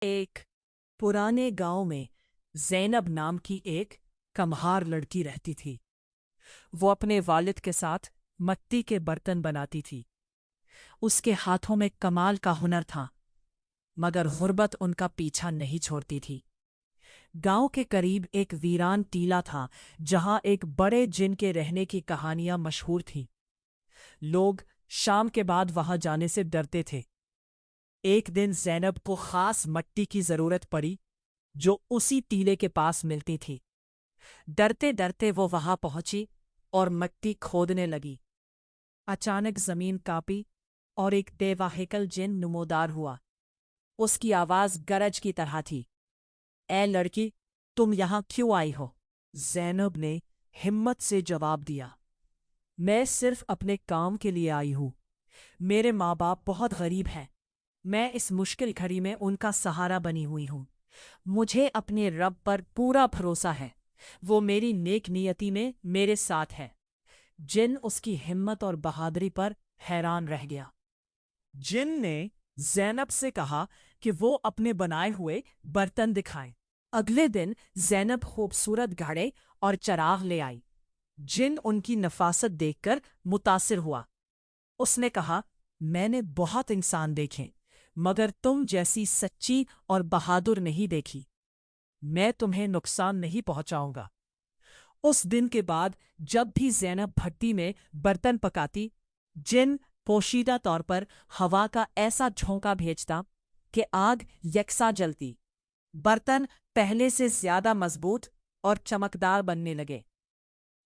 एक पुराने गांव में ज़ैनब नाम की एक कमहार लड़की रहती थी। वो अपने वालिद के साथ मिट्टी के बर्तन बनाती थी। उसके हाथों में कमाल का हुनर था, मगर गुर्बत उनका पीछा नहीं छोड़ती थी। गांव के करीब एक वीरान टीला था, जहां एक बड़े जिन के रहने की कहानियां मशहूर थीं। लोग शाम के बाद वहां जाने से डरते थे। एक दिन ज़ैनब को खास मिट्टी की जरूरत पड़ी, जो उसी टीले के पास मिलती थी। डरते डरते वो वहां पहुंची और मिट्टी खोदने लगी। अचानक जमीन कांपी और एक बेवाहिकल जिन नुमोदार हुआ। उसकी आवाज गरज की तरह थी। ए लड़की, तुम यहाँ क्यों आई हो? ज़ैनब ने हिम्मत से जवाब दिया, मैं सिर्फ अपने काम के लिए आई हूँ। मेरे माँ बाप बहुत गरीब हैं। मैं इस मुश्किल घड़ी में उनका सहारा बनी हुई हूँ। मुझे अपने रब पर पूरा भरोसा है। वो मेरी नेक नियति में मेरे साथ है। जिन उसकी हिम्मत और बहादुरी पर हैरान रह गया। जिन ने ज़ैनब से कहा कि वो अपने बनाए हुए बर्तन दिखाएं। अगले दिन ज़ैनब खूबसूरत घड़े और चराग ले आई। जिन उनकी नफासत देखकर मुतासिर हुआ। उसने कहा, मैंने बहुत इंसान देखे, मगर तुम जैसी सच्ची और बहादुर नहीं देखी। मैं तुम्हें नुकसान नहीं पहुंचाऊंगा। उस दिन के बाद जब भी ज़ैनब भट्टी में बर्तन पकाती, जिन पोशीदा तौर पर हवा का ऐसा झोंका भेजता कि आग यकसा जलती। बर्तन पहले से ज्यादा मजबूत और चमकदार बनने लगे।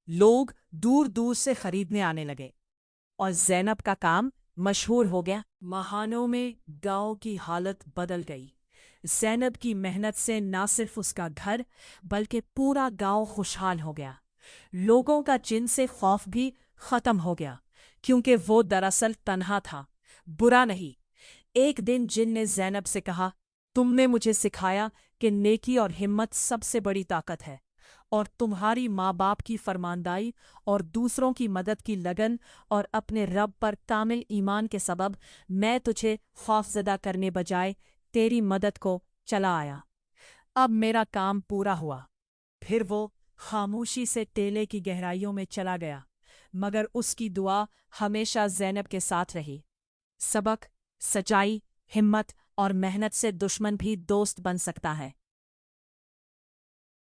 लोग दूर दूर से खरीदने आने लगे और ज़ैनब का काम मशहूर हो गया। महानों में गांव की हालत बदल गई। ज़ैनब की मेहनत से न सिर्फ उसका घर बल्कि पूरा गांव खुशहाल हो गया। लोगों का जिन से खौफ भी खत्म हो गया, क्योंकि वो दरअसल तन्हा था, बुरा नहीं। एक दिन जिन ने ज़ैनब से कहा, तुमने मुझे सिखाया कि नेकी और हिम्मत सबसे बड़ी ताकत है, और तुम्हारी माँ बाप की फरमानदारी और दूसरों की मदद की लगन और अपने रब पर कामिल ईमान के सबब मैं तुझे खौफजदा करने बजाय तेरी मदद को चला आया। अब मेरा काम पूरा हुआ। फिर वो खामोशी से टेले की गहराइयों में चला गया, मगर उसकी दुआ हमेशा ज़ैनब के साथ रही। सबक: सच्चाई, हिम्मत और मेहनत से दुश्मन भी दोस्त बन सकता है।